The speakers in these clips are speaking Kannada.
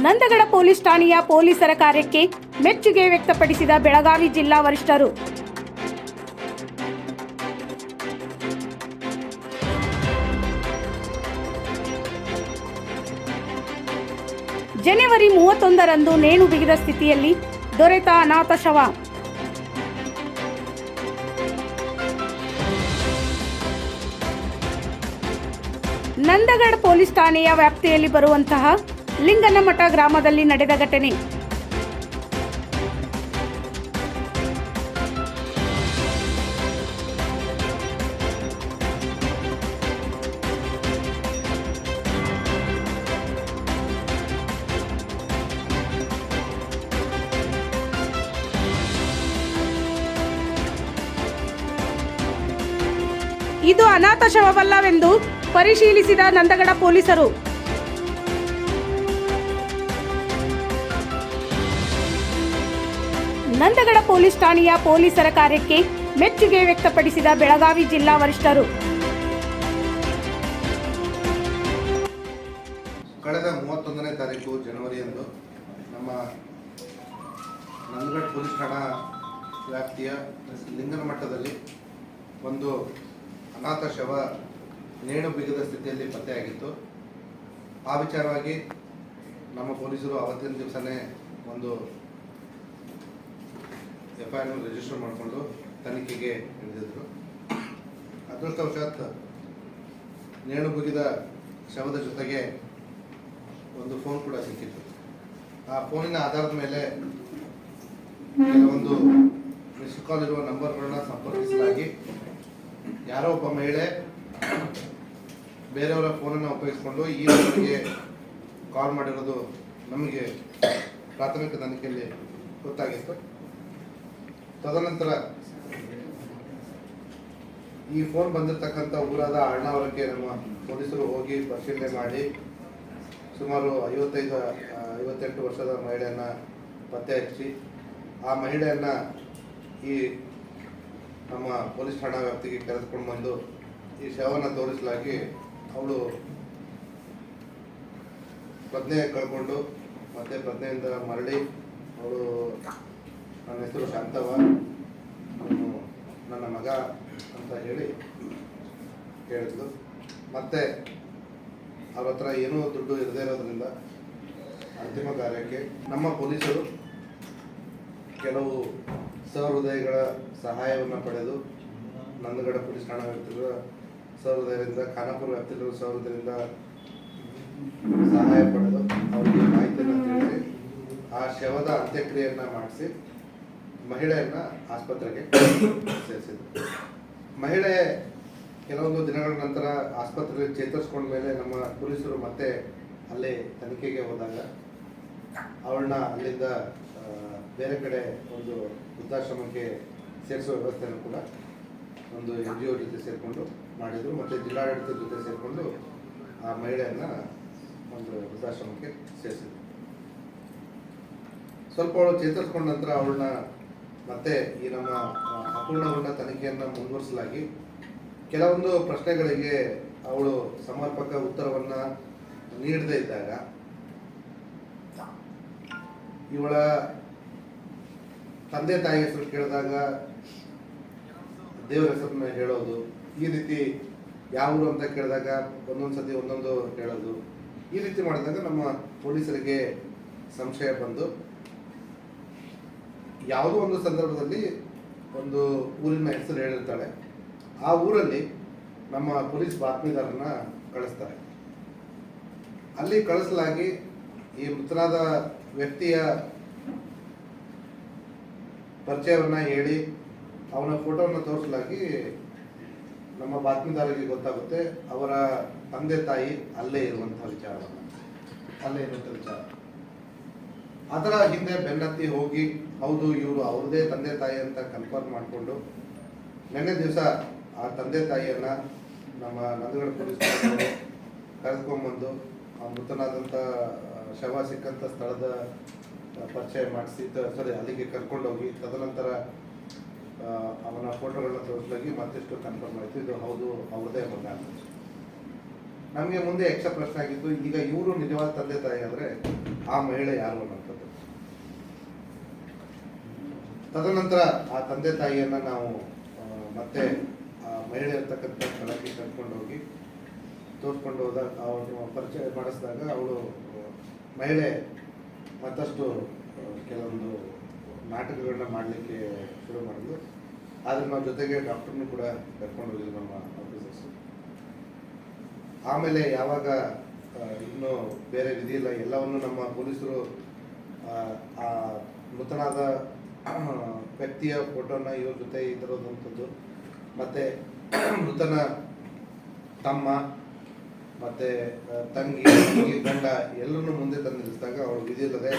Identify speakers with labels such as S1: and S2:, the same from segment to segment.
S1: ನಂದಗಡ ಪೊಲೀಸ್ ಠಾಣೆಯ ಪೊಲೀಸರ ಕಾರ್ಯಕ್ಕೆ ಮೆಚ್ಚುಗೆ ವ್ಯಕ್ತಪಡಿಸಿದ ಬೆಳಗಾವಿ ಜಿಲ್ಲಾ ವರಿಷ್ಠರು. ಜನವರಿ 31ರಂದು ನೇಣು ಬಿಗಿದ ಸ್ಥಿತಿಯಲ್ಲಿ ದೊರೆತ ಅನಾಥ ಶವ. ನಂದಗಡ ಪೊಲೀಸ್ ಠಾಣೆಯ ವ್ಯಾಪ್ತಿಯಲ್ಲಿ ಬರುವಂತಹ ಲಿಂಗನಮಠ ಗ್ರಾಮದಲ್ಲಿ ನಡೆದ ಘಟನೆ. ಇದು ಅನಾಥ ಶವವಲ್ಲವೆಂದು ಪರಿಶೀಲಿಸಿದ ನಂದಗಡ ಪೊಲೀಸರು ನಂದಗಡ ಪೊಲೀಸ್ ಠಾಣೆಯ ಪೊಲೀಸರ ಕಾರ್ಯಕ್ಕೆ ಮೆಚ್ಚುಗೆ ವ್ಯಕ್ತಪಡಿಸಿದ ಬೆಳಗಾವಿ ಜಿಲ್ಲಾ ವರಿಷ್ಠರು.
S2: ಕಳೆದ 31ನೇ ತಾರೀಕು ಜನವರಿಯಂದು ನಮ್ಮ ನಂದಗಡ ಪೊಲೀಸ್ ಠಾಣಾ ವ್ಯಾಪ್ತಿಯ ಲಿಂಗನಮಠದಲ್ಲಿ ಒಂದು ಅನಾಥ ಶವ ನೇಣು ಬಿಗಿದ ಸ್ಥಿತಿಯಲ್ಲಿ ಪತ್ತೆಯಾಗಿತ್ತು. ಆ ವಿಚಾರವಾಗಿ ನಮ್ಮ ಪೊಲೀಸರು ಅವತ್ತಿನ ದಿವಸನೇ ಒಂದು FIR ರಿಜಿಸ್ಟರ್ ಮಾಡಿಕೊಂಡು ತನಿಖೆಗೆ ಹಿಡಿದಿದ್ರು. ಅದೃಷ್ಟವಶಾತ್ ನೇಣು ಬಿಗಿದ ಶವದ ಜೊತೆಗೆ ಒಂದು ಫೋನ್ ಕೂಡ ಸಿಕ್ಕಿತ್ತು. ಆ ಫೋನಿನ ಆಧಾರದ ಮೇಲೆ ಕೆಲವೊಂದು ಮಿಸ್ಡ್ ಕಾಲ್ ಇರುವ ನಂಬರ್ಗಳನ್ನ ಸಂಪರ್ಕಿಸಲಾಗಿ ಯಾರೋ ಒಬ್ಬ ಮಹಿಳೆ ಬೇರೆಯವರ ಫೋನನ್ನು ಉಪಯೋಗಿಸಿಕೊಂಡು ಈ ನಂಬರ್ಗೆ ಕಾಲ್ ಮಾಡಿರೋದು ನಮಗೆ ಪ್ರಾಥಮಿಕ ತನಿಖೆಯಲ್ಲಿ ಗೊತ್ತಾಗಿತ್ತು. ತದನಂತರ ಈ ಫೋನ್ ಬಂದಿರತಕ್ಕಂಥ ಊರಾದ ಅಣ್ಣಾವರಕ್ಕೆ ನಮ್ಮ ಪೊಲೀಸರು ಹೋಗಿ ಪರಿಶೀಲನೆ ಮಾಡಿ ಸುಮಾರು 58 ವರ್ಷದ ಮಹಿಳೆಯನ್ನು ಪತ್ತೆ ಹಚ್ಚಿ ಆ ಮಹಿಳೆಯನ್ನು ಈ ನಮ್ಮ ಪೊಲೀಸ್ ಠಾಣಾ ವ್ಯಾಪ್ತಿಗೆ ಕರೆದುಕೊಂಡು ಬಂದು ಈ ಶವವನ್ನು ತೋರಿಸಲಾಗಿ ಅವಳು ಪ್ರಜ್ಞೆ ಕಳ್ಕೊಂಡು ಮತ್ತೆ ಪ್ರಜ್ಞೆಯಿಂದ ಮರಳಿ ಅವಳು ನನ್ನ ಹೆಸರು ಶಾಂತವ, ನಾನು ನನ್ನ ಮಗ ಅಂತ ಹೇಳಿ ಹೇಳಿದ್ಲು. ಮತ್ತೆ ಅವ್ರ ಹತ್ರ ಏನೂ ದುಡ್ಡು ಇರದೇ ಇರೋದ್ರಿಂದ ಅಂತಿಮ ಕಾರ್ಯಕ್ಕೆ ನಮ್ಮ ಪೊಲೀಸರು ಕೆಲವು ಸಹೃದಯಗಳ ಸಹಾಯವನ್ನು ಪಡೆದು ನಂದಗಡ ಪೊಲೀಸ್ ಠಾಣಾ ವ್ಯಾಪ್ತಿರುವ ಸಹೃದಯರಿಂದ, ಖಾನಾಪುರ ವ್ಯಾಪ್ತಿರುವ ಸಹೃದಯರಿಂದ ಸಹಾಯ ಪಡೆದು ಅವರಿಗೆ ಮಾಹಿತಿಯನ್ನು ತಿಳಿಸಿ ಆ ಶವದ ಅಂತ್ಯಕ್ರಿಯೆಯನ್ನು ಮಾಡಿಸಿ ಮಹಿಳೆಯನ್ನ ಆಸ್ಪತ್ರೆಗೆ ಸೇರಿಸಿದ್ರು. ಮಹಿಳೆ ಕೆಲವೊಂದು ದಿನಗಳ ನಂತರ ಆಸ್ಪತ್ರೆಯಲ್ಲಿ ಚೇತರಿಸ್ಕೊಂಡ ಮೇಲೆ ನಮ್ಮ ಪೊಲೀಸರು ಮತ್ತೆ ಅಲ್ಲೇ ತನಿಖೆಗೆ ಹೋದಾಗ ಅವಳನ್ನ ಅಲ್ಲಿಂದ ಬೇರೆ ಕಡೆ ಒಂದು ವೃದ್ಧಾಶ್ರಮಕ್ಕೆ ಸೇರಿಸುವ ವ್ಯವಸ್ಥೆಯನ್ನು ಕೂಡ ಒಂದು NGO ಜೊತೆ ಸೇರಿಕೊಂಡು ಮಾಡಿದರು. ಮತ್ತು ಜಿಲ್ಲಾಡಳಿತದ ಜೊತೆ ಸೇರಿಕೊಂಡು ಆ ಮಹಿಳೆಯನ್ನು ಒಂದು ವೃದ್ಧಾಶ್ರಮಕ್ಕೆ ಸೇರಿಸಿದ್ರು. ಸ್ವಲ್ಪ ಅವಳು ಚೇತರಿಸ್ಕೊಂಡ ನಂತರ ಅವಳನ್ನ ಮತ್ತೆ ಈ ನಮ್ಮ ಅಪೂರ್ಣಗೊಂಡ ತನಿಖೆಯನ್ನು ಮುಂದುವರಿಸಲಾಗಿ ಕೆಲವೊಂದು ಪ್ರಶ್ನೆಗಳಿಗೆ ಅವಳು ಸಮರ್ಪಕ ಉತ್ತರವನ್ನು ನೀಡದೇ ಇದ್ದಾಗ ಇವಳ ತಂದೆ ತಾಯಿ ಹೆಸರು ಕೇಳಿದಾಗ ದೇವರ ಹೆಸರನ್ನ ಹೇಳೋದು, ಈ ರೀತಿ ಯಾವ ಊರು ಅಂತ ಕೇಳಿದಾಗ ಒಂದೊಂದ್ಸತಿ ಒಂದೊಂದು ಹೇಳೋದು, ಈ ರೀತಿ ಮಾಡಿದಾಗ ನಮ್ಮ ಪೊಲೀಸರಿಗೆ ಸಂಶಯ ಬಂದು ಯಾವುದೋ ಒಂದು ಸಂದರ್ಭದಲ್ಲಿ ಒಂದು ಊರಿನ ಹೆಸರು ಹೇಳಿರ್ತಾಳೆ. ಆ ಊರಲ್ಲಿ ನಮ್ಮ ಪೊಲೀಸ್ ಬಾತ್ಮೀದಾರನ್ನ ಕಳಿಸ್ತಾರೆ. ಅಲ್ಲಿ ಕಳಿಸಲಾಗಿ ಈ ಮೃತನಾದ ವ್ಯಕ್ತಿಯ ಪರಿಚಯವನ್ನು ಹೇಳಿ ಅವನ ಫೋಟೋವನ್ನು ತೋರಿಸಲಾಗಿ ನಮ್ಮ ಬಾತ್ಮೀದಾರರಿಗೆ ಗೊತ್ತಾಗುತ್ತೆ ಅವರ ತಂದೆ ತಾಯಿ ಅಲ್ಲೇ ಇರುವಂಥ ವಿಚಾರ. ಅದರ ಹಿಂದೆ ಬೆನ್ನತ್ತಿ ಹೋಗಿ ಹೌದು ಇವರು ಅವ್ರದೇ ತಂದೆ ತಾಯಿ ಅಂತ ಕನ್ಫರ್ಮ್ ಮಾಡಿಕೊಂಡು ನಿನ್ನೆ ದಿವಸ ಆ ತಂದೆ ತಾಯಿಯನ್ನ ನಮ್ಮ ನಂದಗಡ ಪೊಲೀಸ್ ಕರೆದುಕೊಂಡ್ಬಂದು ಆ ಮೃತನಾದಂಥ ಶವ ಸಿಕ್ಕಂಥ ಸ್ಥಳದ ಪರಿಚಯ ಮಾಡಿಸಿ ಅಲ್ಲಿಗೆ ಕರ್ಕೊಂಡೋಗಿ ತದನಂತರ ಅವನ ಫೋಟೋಗಳನ್ನ ತೋರಿಸಲಾಗಿ ಮತ್ತಿಷ್ಟು ಕನ್ಫರ್ಮ್ ಆಯಿತು ಇದು ಹೌದು ಅವ್ರದೇ ಮಗ ಅಂತ. ನಮಗೆ ಮುಂದೆ ಯಕ್ಷ ಪ್ರಶ್ನೆ ಆಗಿತ್ತು, ಈಗ ಇವರು ನಿಜವಾದ ತಂದೆ ತಾಯಿ ಆದರೆ ಆ ಮಹಿಳೆ ಯಾರು ಅನ್ನೋಂಥದ್ದು. ತದನಂತರ ಆ ತಂದೆ ತಾಯಿಯನ್ನು ನಾವು ಮತ್ತೆ ಆ ಮಹಿಳೆ ಇರ್ತಕ್ಕಂಥ ಸ್ಥಳಕ್ಕೆ ಕರ್ಕೊಂಡು ಹೋಗಿ ತೋರಿಸ್ಕೊಂಡು ಹೋದಾಗ ಅವನು ಪರಿಚಯ ಮಾಡಿಸಿದಾಗ ಅವಳು ಮಹಿಳೆ ಮತ್ತಷ್ಟು ಕೆಲವೊಂದು ನಾಟಕಗಳನ್ನ ಮಾಡಲಿಕ್ಕೆ ಶುರು ಮಾಡಿದ್ಲು. ಆದರೆ ನಾವು ಜೊತೆಗೆ ಡಾಕ್ಟರ್ನು ಕೂಡ ಕರ್ಕೊಂಡು ಹೋಗಿದ್ವಿ ನಮ್ಮ ಆಫೀಸರ್ಸು. ಆಮೇಲೆ ಯಾವಾಗ ಇನ್ನೂ ಬೇರೆ ವಿಧಿ ಇಲ್ಲ, ಎಲ್ಲವನ್ನು ನಮ್ಮ ಪೊಲೀಸರು ಆ ಮೃತನಾದ ವ್ಯಕ್ತಿಯ ಫೋಟೋನ ಇವ್ರ ಜೊತೆ ಈ ಥರದಂಥದ್ದು ಮತ್ತು ಮೃತನ ತಮ್ಮ ಮತ್ತು ತಂಗಿ ಗಂಡ ಎಲ್ಲರನ್ನೂ ಮುಂದೆ ತಂದು ನಿಲ್ಲಿಸಿದಾಗ ಅವಳು ವಿಧಿ ಇಲ್ಲದೆ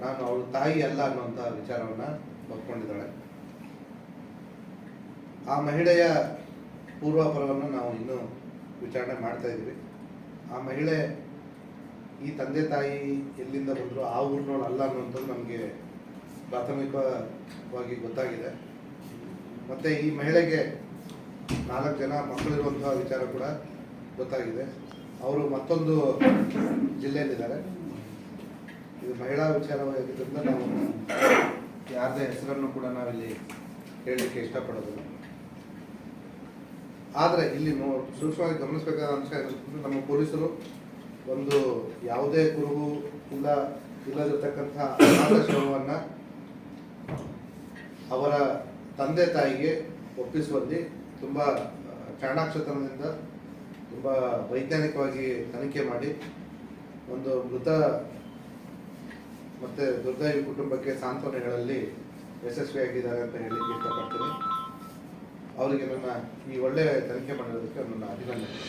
S2: ನಾನು ಅವಳ ತಾಯಿ ಅಲ್ಲ ಅನ್ನುವಂಥ ವಿಚಾರವನ್ನು ಒಪ್ಕೊಂಡಿದ್ದಾಳೆ. ಆ ಮಹಿಳೆಯ ಪೂರ್ವಾಪರವನ್ನು ನಾವು ಇನ್ನೂ ವಿಚಾರಣೆ ಮಾಡ್ತಾ ಇದ್ದೀವಿ. ಆ ಮಹಿಳೆ ಈ ತಂದೆ ತಾಯಿ ಎಲ್ಲಿಂದ ಬಂದರು, ಆ ಊರಿನೋಳು ಅಲ್ಲ ಅನ್ನುವಂಥದ್ದು ನಮಗೆ ಪ್ರಾಥಮಿಕವಾಗಿ ಗೊತ್ತಾಗಿದೆ. ಮತ್ತು ಈ ಮಹಿಳೆಗೆ 4 ಜನ ಮಕ್ಕಳಿರುವಂತಹ ವಿಚಾರ ಕೂಡ ಗೊತ್ತಾಗಿದೆ. ಅವರು ಮತ್ತೊಂದು ಜಿಲ್ಲೆಯಲ್ಲಿದ್ದಾರೆ. ಇದು ಮಹಿಳಾ ವಿಚಾರವಾಗಿದ್ದರಿಂದ ನಾವು ಯಾರದೇ ಹೆಸರನ್ನು ಕೂಡ ನಾವಿಲ್ಲಿ ಹೇಳಲಿಕ್ಕೆ ಇಷ್ಟಪಡೋದಿಲ್ಲ. ಆದರೆ ಇಲ್ಲಿ ಸೂಕ್ಷ್ಮವಾಗಿ ಗಮನಿಸಬೇಕಾದ ಅಂಶ ಏನಂತಂದರೆ, ನಮ್ಮ ಪೊಲೀಸರು ಒಂದು ಯಾವುದೇ ಕುರುಹು ಇಲ್ಲದಿರ್ತಕ್ಕಂಥ ಅನಾಥ ಶವವನ್ನು ಅವರ ತಂದೆ ತಾಯಿಗೆ ಒಪ್ಪಿಸುವಲ್ಲಿ ತುಂಬ ಚಾಣಾಕ್ಷತನದಿಂದ ತುಂಬ ವೈಜ್ಞಾನಿಕವಾಗಿ ತನಿಖೆ ಮಾಡಿ ಒಂದು ಮೃತ ಮತ್ತು ದುರ್ದೈವಿ ಕುಟುಂಬಕ್ಕೆ ಸಾಂತ್ವನ ಹೇಳಲ್ಲಿ ಯಶಸ್ವಿಯಾಗಿದ್ದಾರೆ ಅಂತ ಹೇಳಲಿಕ್ಕೆ ಇಷ್ಟಪಡ್ತೀನಿ. ಅವರಿಗೆ ನನ್ನ ಈ ಒಳ್ಳೆಯ ತನಿಖೆ ಮಾಡಿರೋದಕ್ಕೆ ನನ್ನ ಅಭಿನಂದನೆ.